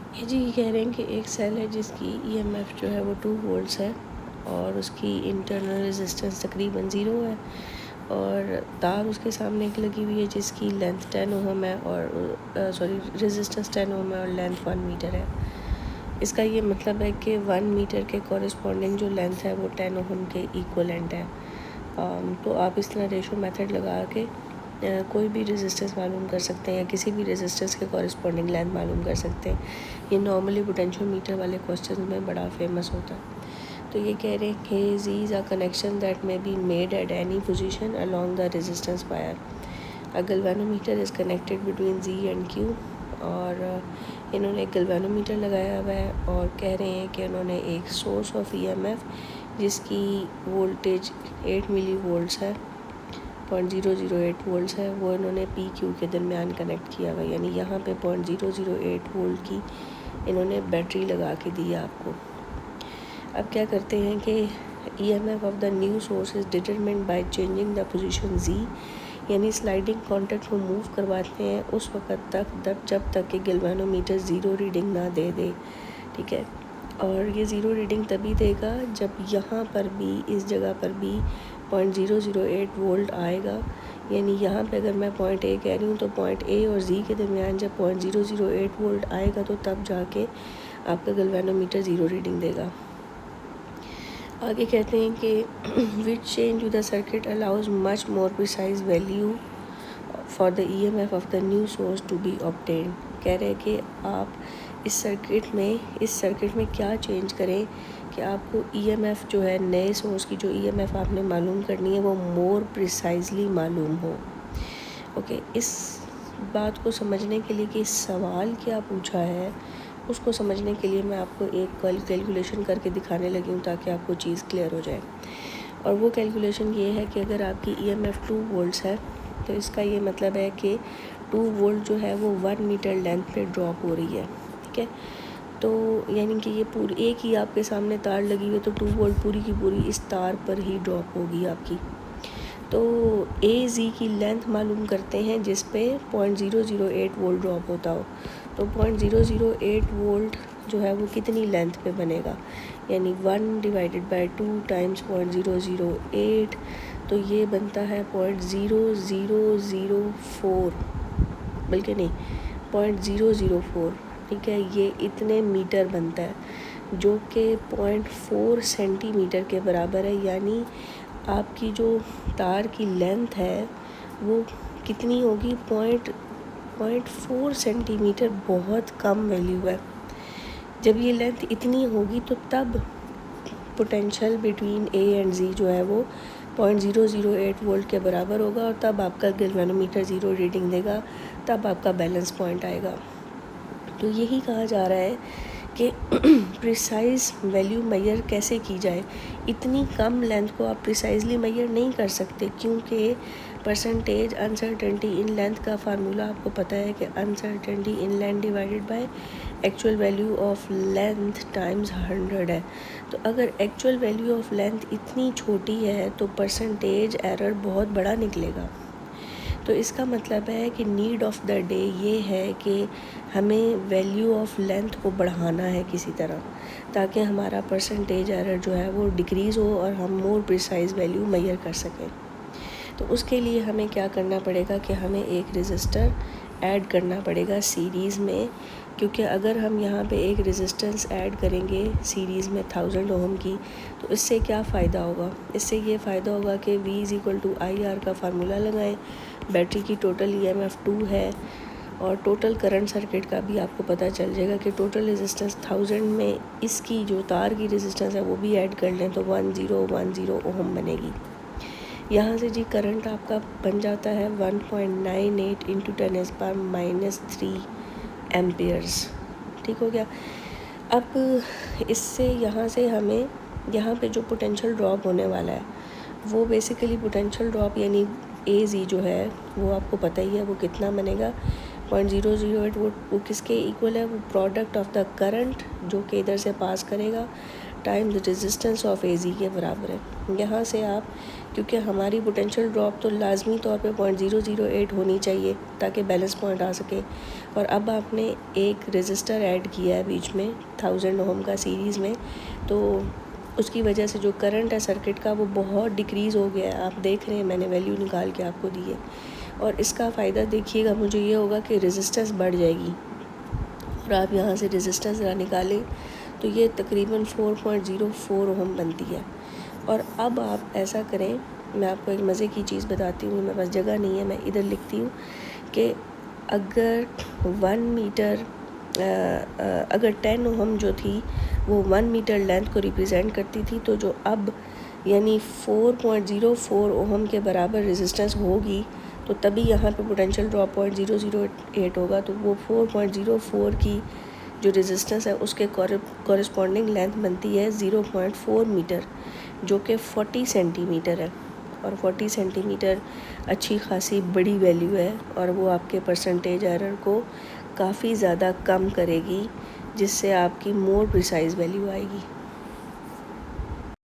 ये जी कह रहे हैं कि एक सेल है जिसकी ईएमएफ जो है वो 2 वोल्ट्स है और उसकी इंटरनल रेजिस्टेंस तकरीबन 0 है और तार उसके सामने एक लगी हुई है जिसकी लेंथ 10 ओहम है और रेजिस्टेंस 10 ओहम है और लेंथ 1 मीटर है। इसका ये मतलब है कि 1 मीटर के कॉरस्पॉन्डिंग जो लेंथ है वो 10 ओहम के इक्वलेंट है। तो आप इस तरह रेशो मेथड लगा के कोई भी रेजिस्टेंस मालूम कर सकते हैं या किसी भी रेजिस्टेंस के कॉरस्पॉन्डिंग लेंथ मालूम कर सकते हैं। ये नॉर्मली पोटेंशियोमीटर वाले क्वेश्चन में बड़ा फेमस होता है। तो ये कह रहे हैं कि Z is a connection that may be made at any position along the resistance wire. A galvanometer is connected between Z and Q और इन्होंने एक गैल्वेनोमीटर लगाया हुआ है और कह रहे हैं कि उन्होंने एक सोर्स ऑफ EMF जिसकी वोल्टेज 8 मिली वोल्ट्स है 0.008 वोल्ट्स है वो इन्होंने PQ के दरमियान कनेक्ट किया हुआ है, यानी यहाँ पे 0.008 वोल्ट की इन्होंने बैटरी लगा के दी है आपको। अब क्या करते हैं कि EMF of the new source is determined by changing the position Z, यानी स्लाइडिंग कॉन्टैक्ट को मूव करवाते हैं उस वक़्त तक जब तक कि गैल्वेनोमीटर 0 रीडिंग ना दे दे। ठीक है, और ये 0 रीडिंग तभी देगा जब यहाँ पर भी इस जगह पर भी 0.008 वोल्ट आएगा, यानी यहाँ पे अगर मैं पॉइंट A कह रही हूँ तो पॉइंट A और Z के दरमियान जब 0.008 वोल्ट आएगा तो तब जाके आपका गैल्वेनोमीटर 0 रीडिंग देगा। आगे कहते हैं कि which change to the circuit allows much more precise value for the EMF of the new source to be obtain. कह रहे हैं कि आप इस सर्किट में क्या चेंज करें कि आपको EMF जो है नए सोर्स की जो EMF आपने मालूम करनी है वो मोर प्रिसाइजली मालूम हो। ओके, इस बात को समझने के लिए कि इस सवाल क्या पूछा है उसको समझने के लिए मैं आपको एक कैलकुलेशन करके दिखाने लगी हूँ ताकि आपको चीज़ क्लियर हो जाए। और वो कैलकुलेशन ये है कि अगर आपकी EMF 2 वोल्ट्स है तो इसका ये मतलब है कि 2 वोल्ट जो है वो 1 मीटर लेंथ पे ड्रॉप हो रही है। ठीक है, तो यानी कि ये पूरी एक ही आपके सामने तार लगी हुई है तो 2 वोल्ट पूरी की पूरी इस तार पर ही ड्रॉप होगी आपकी। तो AZ की लेंथ मालूम करते हैं जिस पे 0.008 वोल्ट ड्रॉप होता हो। तो 0.008 वोल्ट जो है वो कितनी लेंथ पे बनेगा, यानी 1 डिवाइडेड बाय 2 टाइम्स 0.008, तो ये बनता है 0.0004, बल्कि नहीं 0.004। ठीक है, ये इतने मीटर बनता है जो कि 0.4 सेंटीमीटर के बराबर है, यानी आपकी जो तार की लेंथ है वो कितनी होगी 0.4 सेंटीमीटर। बहुत कम वैल्यू है। जब ये लेंथ इतनी होगी तो तब potential between A and Z जो है वो 0.008 वोल्ट के बराबर होगा और तब आपका गैल्वेनोमीटर 0 रीडिंग देगा, तब आपका बैलेंस पॉइंट आएगा। तो यही कहा जा रहा है कि प्रिसाइज वैल्यू मेजर कैसे की जाए। इतनी कम लेंथ को आप प्रिसाइजली मेजर नहीं कर सकते क्योंकि परसेंटेज अनसर्टेनिटी इन लेंथ का फार्मूला आपको पता है कि uncertainty in length divided by actual value of length times 100 है। तो अगर एक्चुअल वैल्यू ऑफ लेंथ इतनी छोटी है तो परसेंटेज एरर बहुत बड़ा निकलेगा। तो इसका मतलब है कि नीड ऑफ द डे ये है कि हमें वैल्यू ऑफ लेंथ को बढ़ाना है किसी तरह, ताकि हमारा परसेंटेज एरर जो है वो डिक्रीज़ हो और हम मोर प्रिसाइज वैल्यू मेजर कर सकें। तो उसके लिए हमें क्या करना पड़ेगा कि हमें एक रेजिस्टर ऐड करना पड़ेगा सीरीज़ में, क्योंकि अगर हम यहाँ पे एक रेजिस्टेंस ऐड करेंगे सीरीज़ में 1000 ओहम की तो इससे क्या फ़ायदा होगा। इससे ये फ़ायदा होगा कि V=IR का फार्मूला लगाएं, बैटरी की टोटल EMF 2 है और टोटल करंट सर्किट का भी आपको पता चल जाएगा कि टोटल रेजिस्टेंस 1000 में इसकी जो तार की रेजिस्टेंस है वो भी ऐड कर लें तो 1010 ओहम बनेगी। यहाँ से जी करंट आपका बन जाता है 1.98 × 10⁻³ एम्पियर्स। ठीक हो गया। अब इससे यहाँ से हमें यहाँ पे जो पोटेंशियल ड्रॉप होने वाला है वो बेसिकली पोटेंशियल ड्रॉप यानी AZ जो है वो आपको पता ही है वो कितना बनेगा 0.008 वो किसके इक्वल है, वो प्रोडक्ट ऑफ द करंट जो कि इधर से पास करेगा time the resistance of AZ के बराबर है। यहाँ से आप, क्योंकि हमारी पोटेंशियल ड्रॉप तो लाजमी तौर पे 0.008 होनी चाहिए ताकि बैलेंस पॉइंट आ सके, और अब आपने एक रेजिस्टर ऐड किया है बीच में 1000 ओम का सीरीज़ में, तो उसकी वजह से जो करंट है सर्किट का वो बहुत डिक्रीज़ हो गया है। आप देख रहे हैं मैंने वैल्यू निकाल के आपको दी है, और इसका फ़ायदा देखिएगा मुझे ये होगा कि रेजिस्टेंस बढ़ जाएगी। और आप यहाँ से रेजिस्टेंस ज़रा निकालें तो ये तकरीबन 4.04 ओम बनती है। और अब आप ऐसा करें, मैं आपको एक मज़े की चीज़ बताती हूँ, मेरे पास जगह नहीं है, मैं इधर लिखती हूँ कि अगर 1 मीटर अगर 10 ओम जो थी वो 1 मीटर लेंथ को रिप्रेजेंट करती थी, तो जो अब यानी 4.04 ओम के बराबर रेजिस्टेंस होगी, तो तभी यहाँ पे पोटेंशियल ड्रॉप 0.008 होगा। तो वो 4.04 की जो रेजिस्टेंस है उसके कॉरस्पॉन्डिंग लेंथ बनती है 0.4 मीटर, जो कि 40 सेंटीमीटर है। और 40 सेंटीमीटर अच्छी खासी बड़ी वैल्यू है, और वो आपके परसेंटेज एरर को काफ़ी ज़्यादा कम करेगी, जिससे आपकी मोर प्रिसाइज वैल्यू आएगी।